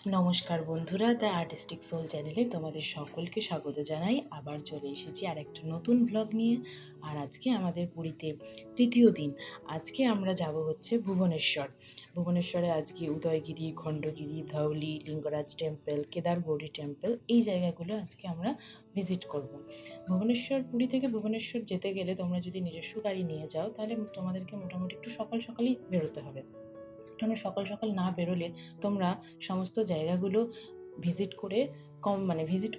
নমস্কার বন্ধুরা, the artistic soul চ্যানেলে তোমাদের সকলকে স্বাগত জানাই। আবার চলে এসেছি আর একটা নতুন ব্লগ নিয়ে। আর আজকে আমাদের পুরীতে তৃতীয় দিন। আজকে আমরা যাব হচ্ছে ভুবনেশ্বরে আজকে উদয়গিরি, খণ্ডগিরি, ধৌলি, লিঙ্গরাজ টেম্পল, কেদারগৌরী টেম্পল, এই জায়গাগুলো আজকে আমরা ভিজিট করব। পুরী থেকে ভুবনেশ্বর যেতে গেলে তোমরা যদি নিজস্ব গাড়ি নিয়ে যাও তাহলে তোমাদেরকে মোটামুটি একটু সকাল সকালই বেরোতে হবে। কারণ সকাল সকাল না বেরোলে তোমরা সমস্ত জায়গাগুলো ভিজিট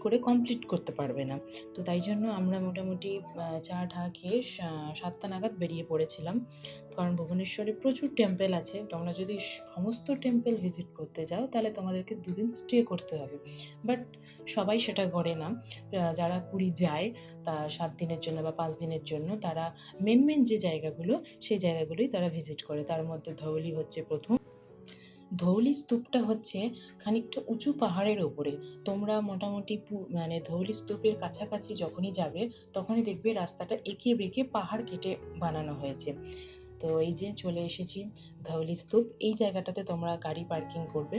করে কমপ্লিট করতে পারবে না। তো তাই জন্য আমরা মোটামুটি চা ঠা খেয়ে 7টা নাগাদ বেরিয়ে পড়েছিলাম। কারণ ভুবনেশ্বরে প্রচুর টেম্পল আছে। তোমরা যদি সমস্ত টেম্পল ভিজিট করতে যাও তাহলে তোমাদেরকে 2 দিন স্টে করতে হবে। বাট সবাই সেটা করে না। যারা পুরী যায় তা 7 দিনের জন্য বা 5 দিনের জন্য, তারা মেন যে জায়গাগুলো সেই জায়গাগুলোই তারা ভিজিট করে। তার মধ্যে ধৌলি হচ্ছে প্রথম। ধৌলি স্তূপটা হচ্ছে খানিকটা উঁচু পাহাড়ের ওপরে। তোমরা মোটামুটি ধৌলি স্তূপের কাছাকাছি যখনই যাবে তখনই দেখবে রাস্তাটা এঁকে বেঁকে পাহাড় কেটে বানানো হয়েছে। তো এই যে চলে এসেছি ধৌলি স্তূপ। এই জায়গাটাতে তোমরা গাড়ি পার্কিং করবে,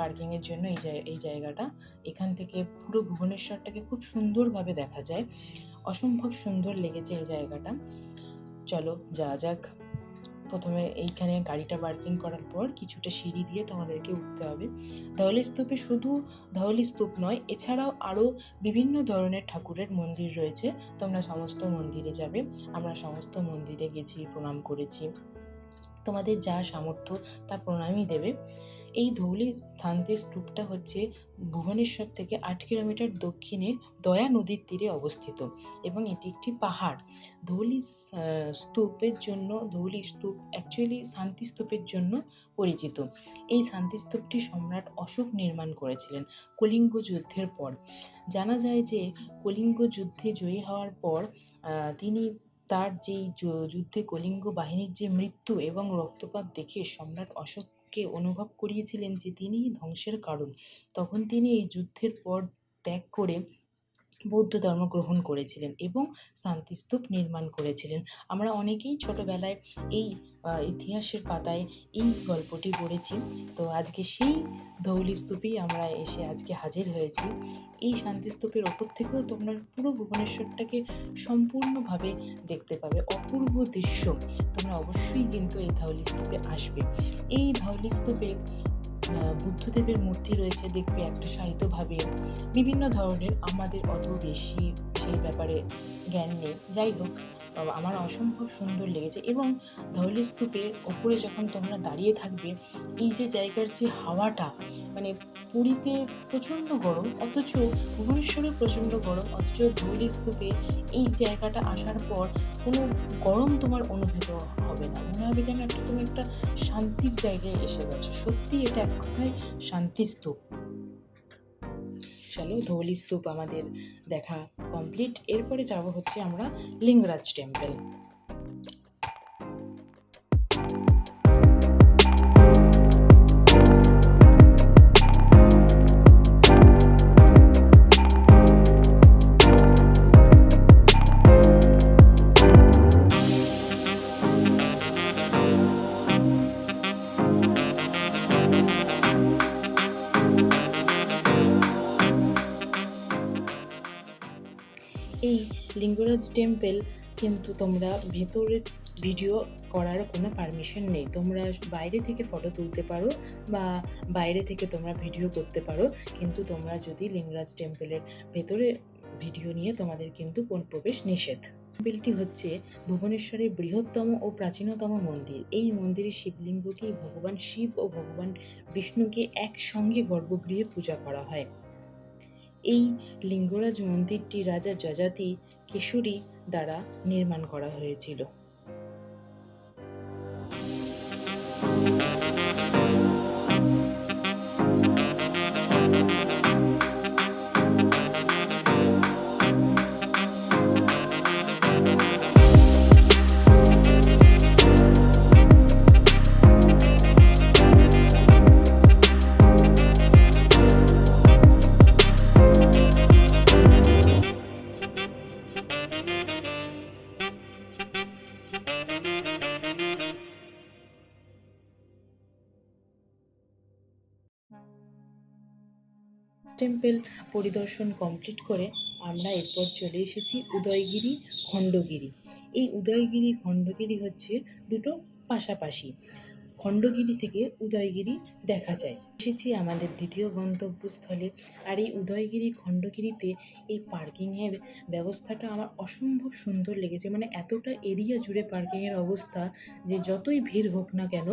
পার্কিংয়ের জন্য এই জায়গাটা। এখান থেকে পুরো ভুবনেশ্বরটাকে খুব সুন্দরভাবে দেখা যায়। অসম্ভব সুন্দর লেগেছে এই জায়গাটা। চলো যাওয়া যাক। প্রথমে এইখানে গাড়িটা পার্কিং করার পর কিছুটা সিঁড়ি দিয়ে তোমাদেরকে উঠতে হবে। ধৌলি স্তূপে শুধু ধৌলি স্তূপ নয়, এছাড়াও আরও বিভিন্ন ধরনের ঠাকুরের মন্দির রয়েছে। তোমরা সমস্ত মন্দিরে যাবে। আমরা সমস্ত মন্দিরে গেছি, প্রণাম করেছি। তোমাদের যা সামর্থ্য তা প্রণামই দেবে। এই ধৌলি শান্তি স্তূপটা হচ্ছে ভুবনেশ্বর থেকে 8 কিলোমিটার দক্ষিণে দয়া নদীর তীরে অবস্থিত এবং এটি একটি পাহাড়। ধৌলি স্তূপ অ্যাকচুয়ালি শান্তি স্তূপের জন্য পরিচিত। এই শান্তি স্তূপটি সম্রাট অশোক নির্মাণ করেছিলেন কলিঙ্গ যুদ্ধের পর। জানা যায় যে কলিঙ্গ যুদ্ধে জয়ী হওয়ার পর তিনি তার যেই যুদ্ধে কলিঙ্গ বাহিনীর যে মৃত্যু এবং রক্তপাত দেখে সম্রাট অশোককে অনুভব করিয়েছিলেন যে তিনিই ধ্বংসের কারণ। তখন তিনি এই যুদ্ধের পর ত্যাগ করে বৌদ্ধ ধর্ম গ্রহণ করেছিলেন এবং শান্তিস্তূপ নির্মাণ করেছিলেন। আমরা অনেকেই ছোটোবেলায় এই ইতিহাসের পাতায় এই গল্পটি পড়েছি। তো আজকে সেই ধৌলি স্তূপেই আমরা এসে আজকে হাজির হয়েছি। এই শান্তিস্তূপের ওপর থেকেও তোমরা পুরো ভুবনেশ্বরটাকে সম্পূর্ণভাবে দেখতে পাবে। অপূর্ব দৃশ্য। তোমরা অবশ্যই কিন্তু এই ধৌলি স্তূপে আসবে। এই ধৌলি স্তূপে বুদ্ধদেবের মূর্তি রয়েছে, দেখবে একটা সারিতভাবে বিভিন্ন ধরনের। আমাদের অত বেশি সেই ব্যাপারে জ্ঞান নেই। যাই হোক, আমার অসম্ভব সুন্দর লেগেছে। এবং ধৌলি স্তূপের ওপরে যখন তোমরা দাঁড়িয়ে থাকবে, এই যে জায়গার যে হাওয়াটা, পুরীতে প্রচণ্ড গরম অথচ ভুবনেশ্বরেও প্রচণ্ড গরম, অথচ ধৌলি স্তূপে এই জায়গাটা আসার পর কোনো গরম তোমার অনুভূত হবে না। মনে হবে যেন তুমি একটা শান্তির জায়গায় এসে গেছো। সত্যি এটা এক কথায় শান্তিস্তূপ। চলো, ধৌলি স্তূপ আমাদের দেখা কমপ্লিট। এরপরে যাব হচ্ছে আমরা লিঙ্গরাজ টেম্পল। এই লিঙ্গরাজ টেম্পল কিন্তু তোমরা ভেতরে ভিডিও করার কোনো পারমিশন নেই। তোমরা বাইরে থেকে ফটো তুলতে পারো বা বাইরে থেকে তোমরা ভিডিও করতে পারো, কিন্তু তোমরা যদি লিঙ্গরাজ টেম্পলের ভেতরে ভিডিও নিয়ে তোমাদের কিন্তু প্রবেশ নিষেধ। টেম্পলটি হচ্ছে ভুবনেশ্বরের বৃহত্তম ও প্রাচীনতম মন্দির। এই মন্দিরে শিবলিঙ্গকেই ভগবান শিব ও ভগবান বিষ্ণুকে একসঙ্গে গর্ভগৃহে পূজা করা হয়। এই লিঙ্গরাজ মন্দিরটি রাজা যযাতি কেশরী দ্বারা নির্মাণ করা হয়েছিল। টেম্পল পরিদর্শন কমপ্লিট করে আমরা এরপর চলে এসেছি উদয়গিরি, খণ্ডগিরি। এই উদয়গিরি, খণ্ডগিরি হচ্ছে দুটো পাশাপাশি। খণ্ডগিরি থেকে উদয়গিরি দেখা যায়। এসেছি আমাদের দ্বিতীয় গন্তব্যস্থলে। আর এই উদয়গিরি, খণ্ডগিরিতে এই পার্কিংয়ের ব্যবস্থাটা আমার অসম্ভব সুন্দর লেগেছে। মানে এতটা এরিয়া জুড়ে পার্কিংয়ের অবস্থা যে যতই ভিড় হোক না কেন,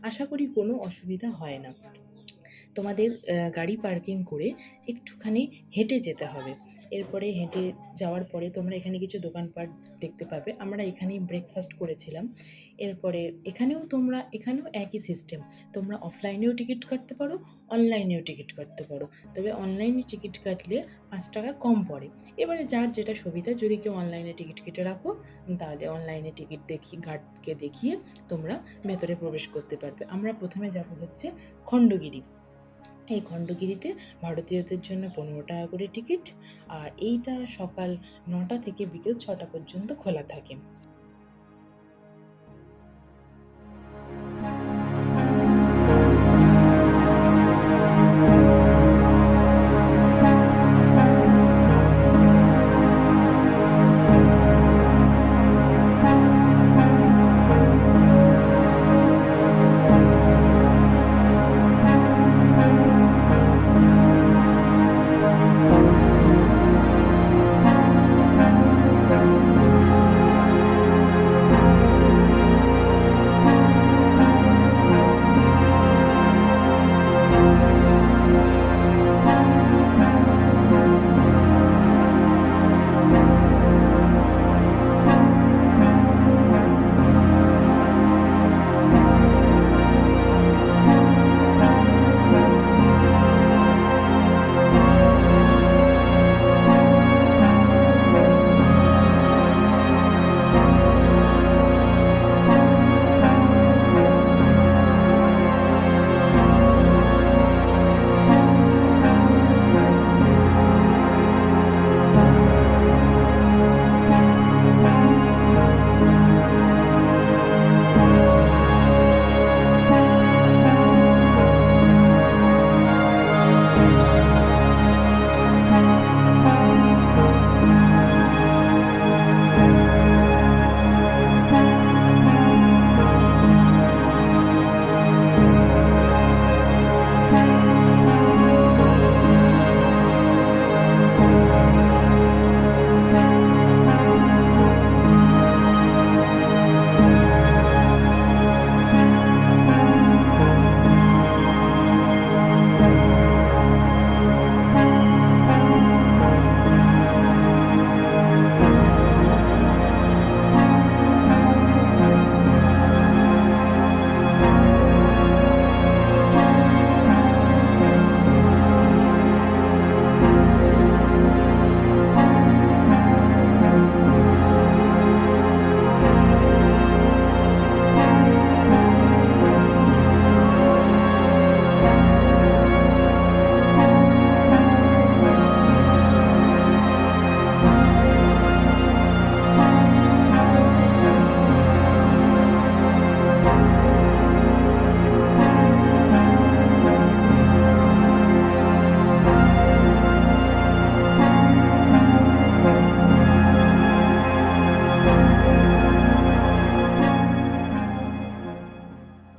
আশা করি কোনো অসুবিধা হয় না। তোমাদের গাড়ি পার্কিং করে একটুখানি হেঁটে যেতে হবে। এরপরে হেঁটে যাওয়ার পরে তোমরা এখানে কিছু দোকানপাট দেখতে পাবে। আমরা এখানেই ব্রেকফাস্ট করেছিলাম। এরপরে এখানেও একই সিস্টেম। তোমরা অফলাইনেও টিকিট কাটতে পারো, অনলাইনেও টিকিট কাটতে পারো। তবে অনলাইনে টিকিট কাটলে 5 টাকা কম পড়ে। এবারে যার যেটা সুবিধা, যদি কেউ অনলাইনে টিকিট কেটে রাখো তাহলে অনলাইনে টিকিট গার্ডকে দেখিয়ে তোমরা ভেতরে প্রবেশ করতে পারবে। আমরা প্রথমে যাব হচ্ছে খণ্ডগিরি। এই খণ্ডগিরিতে ভারতীয়দের জন্য 15 টাকা করে টিকিট, আর এইটা সকাল 9টা থেকে বিকেল 6টা পর্যন্ত খোলা থাকে।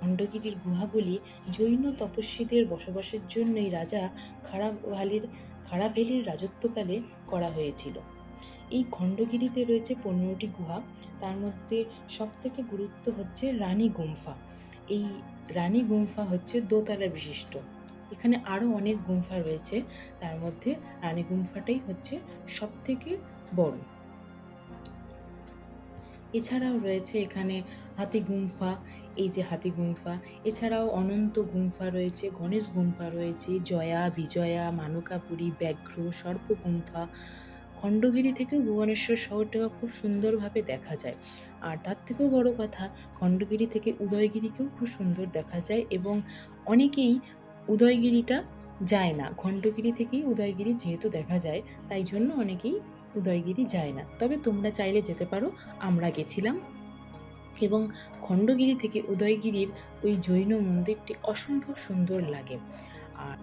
খণ্ডগিরির গুহাগুলি জৈন তপস্বীদের বসবাসের জন্যই রাজা খারাভেলির রাজত্বকালে করা হয়েছিল। এই খণ্ডগিরিতে রয়েছে 15টি গুহা। তার মধ্যে সবথেকে গুরুত্ব হচ্ছে রানী গুম্ফা। এই রানী গুম্ফা হচ্ছে দোতলা বিশিষ্ট। এখানে আরও অনেক গুম্ফা রয়েছে, তার মধ্যে রানী গুম্ফাটাই হচ্ছে সবথেকে বড়। এছাড়াও রয়েছে এখানে হাতি গুম্ফা, এই যে হাতি গুম্ফা। এছাড়াও অনন্ত গুম্ফা রয়েছে, গণেশ গুম্ফা রয়েছে, জয়া, বিজয়া, মানকাপুরী, ব্যাঘ্র, সর্প গুম্ফা। খণ্ডগিরি থেকেও ভুবনেশ্বর শহরটাকে খুব সুন্দরভাবে দেখা যায়। আর তার থেকেও বড় কথা, খণ্ডগিরি থেকে উদয়গিরিকেও খুব সুন্দর দেখা যায়, এবং অনেকেই উদয়গিরিটা যায় না। খণ্ডগিরি থেকেই উদয়গিরি যেহেতু দেখা যায়, তাই জন্য অনেকেই উদয়গিরি যায় না। তবে তোমরা চাইলে যেতে পারো। আমরা গেছিলাম, এবং খণ্ডগিরি থেকে উদয়গিরির ওই জৈন মন্দিরটি অসম্ভব সুন্দর লাগে। আর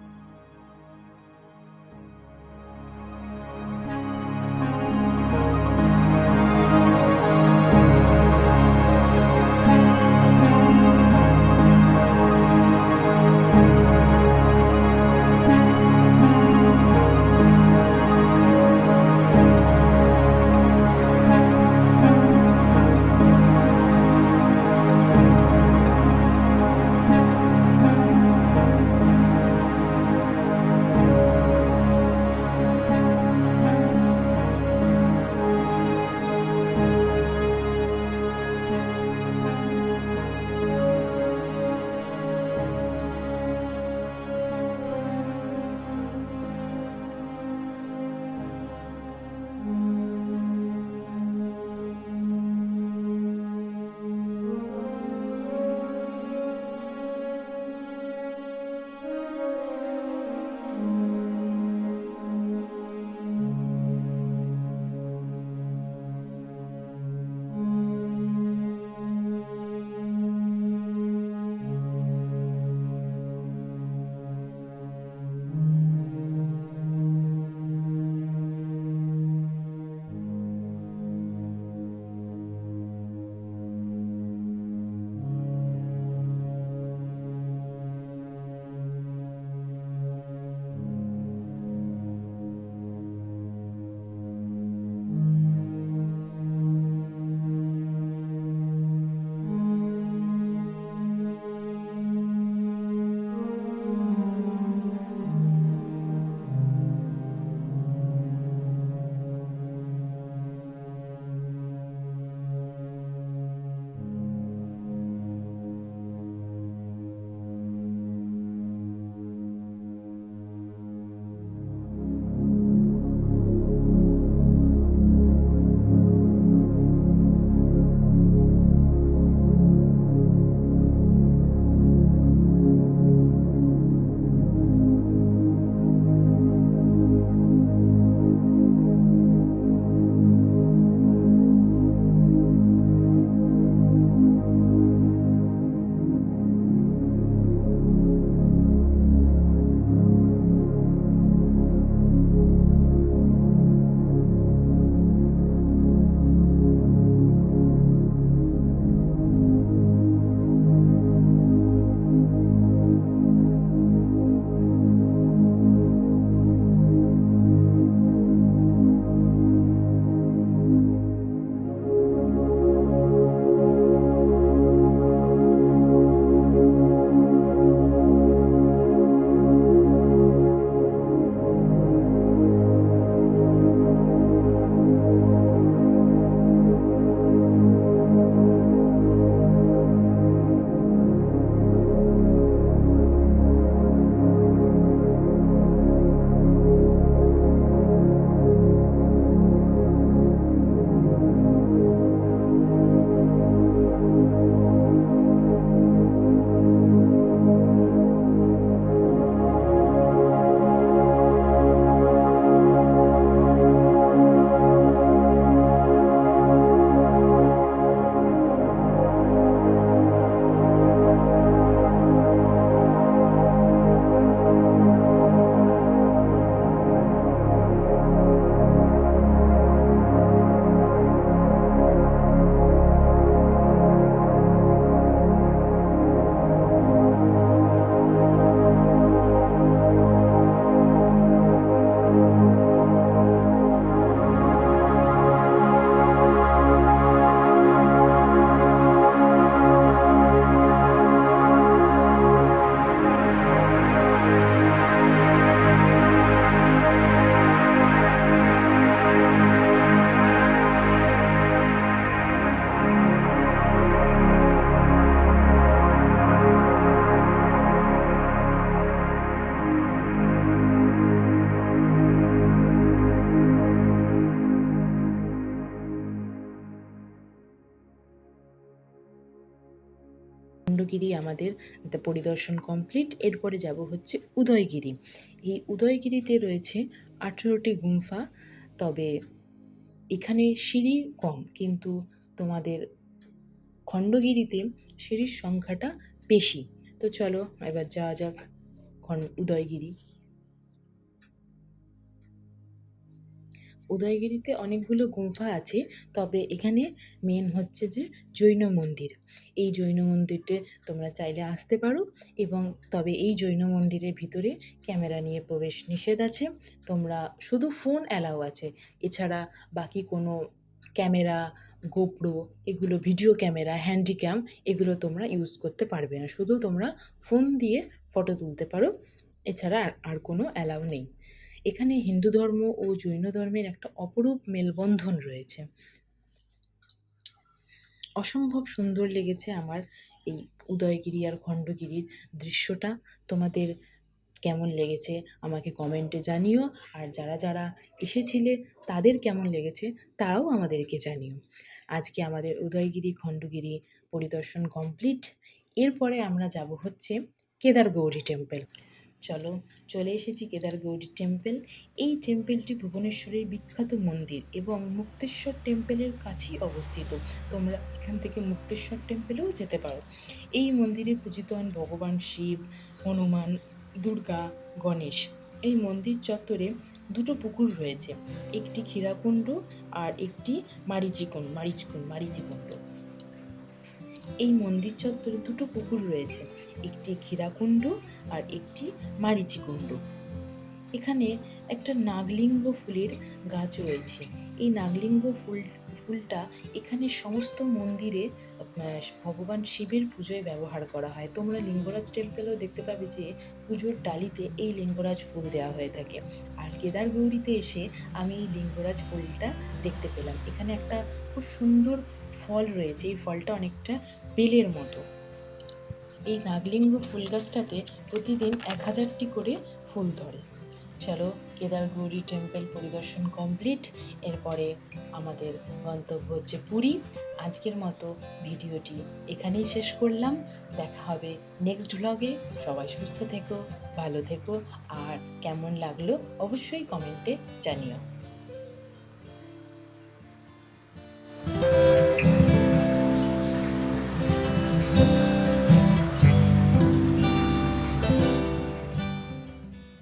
খণ্ডগিরি আমাদের পরিদর্শন কমপ্লিট। এরপরে যাব হচ্ছে উদয়গিরি। এই উদয়গিরিতে রয়েছে 18টি গুম্ফা, তবে এখানে সিঁড়ি কম, কিন্তু তোমাদের খণ্ডগিরিতে সিঁড়ির সংখ্যাটা বেশি। তো চলো এবার যাওয়া যাক উদয়গিরি। উদয়গিরিতে অনেকগুলো গুম্ফা আছে, তবে এখানে মেন হচ্ছে যে জৈন মন্দির। এই জৈন মন্দিরতে তোমরা চাইলে আসতে পারো, এবং তবে এই জৈন মন্দিরের ভিতরে ক্যামেরা নিয়ে প্রবেশ নিষেধ আছে। তোমরা শুধু ফোন অ্যালাউ আছে, এছাড়া বাকি কোনো ক্যামেরা, গোপ্রো, এগুলো ভিডিও ক্যামেরা, হ্যান্ডিক্যাম, এগুলো তোমরা ইউজ করতে পারবে না। শুধু তোমরা ফোন দিয়ে ফটো তুলতে পারো, এছাড়া আর কোনো অ্যালাউ নেই। এখানে হিন্দু ধর্ম ও জৈন ধর্মের একটা অপরূপ মেলবন্ধন রয়েছে। অসম্ভব সুন্দর লেগেছে আমার এই উদয়গিরি আর খণ্ডগিরির দৃশ্যটা। তোমাদের কেমন লেগেছে আমাকে কমেন্টে জানিও, আর যারা যারা এসেছিলে তাদের কেমন লেগেছে তারাও আমাদেরকে জানিও। আজকে আমাদের উদয়গিরি খণ্ডগিরি পরিদর্শন কমপ্লিট। এরপরে আমরা যাব হচ্ছে কেদারগৌরী টেম্পল। চলে এসেছি কেদারগৌরী টেম্পল। এই টেম্পলটি ভুবনেশ্বরের বিখ্যাত মন্দির এবং মুক্তেশ্বর টেম্পলের কাছেই অবস্থিত। তোমরা এখান থেকে মুক্তেশ্বর টেম্পলেও যেতে পারো। এই মন্দিরে পূজিত হন ভগবান শিব, হনুমান, দুর্গা, গণেশ। এই মন্দির চত্বরে দুটো পুকুর রয়েছে, একটি ক্ষীরাকুণ্ড আর একটি মারিচিকুণ্ড। এই মন্দির চত্বরে দুটো পুকুর রয়েছে, একটি ক্ষীরাকুণ্ড আর একটি মারিচিকুণ্ড। এখানে একটা নাগলিঙ্গ ফুলের গাছ রয়েছে। এই নাগলিঙ্গ ফুলটা এখানে সমস্ত মন্দিরে ভগবান শিবের পুজোয় ব্যবহার করা হয়। তোমরা লিঙ্গরাজ টেম্পলেও দেখতে পাবে যে পুজোর ডালিতে এই লিঙ্গরাজ ফুল দেওয়া হয়ে থাকে। আর কেদারগৌরীতে এসে আমি এই লিঙ্গরাজ ফুলটা দেখতে পেলাম। এখানে একটা খুব সুন্দর ফল রয়েছে, এই ফলটা অনেকটা বেলের মতো। এই নাগলিঙ্গ ফুল গাছটাতে প্রতিদিন 1000টি করে ফুল ধরে। চলো, কেদারগৌরী টেম্পল পরিদর্শন কমপ্লিট। এরপরে আমাদের গন্তব্য হচ্ছে পুরী। আজকের মতো ভিডিওটি এখানেই শেষ করলাম। দেখা হবে নেক্সট ব্লগে। সবাই সুস্থ থেকো, ভালো থেকো, আর কেমন লাগলো অবশ্যই কমেন্টে জানিও।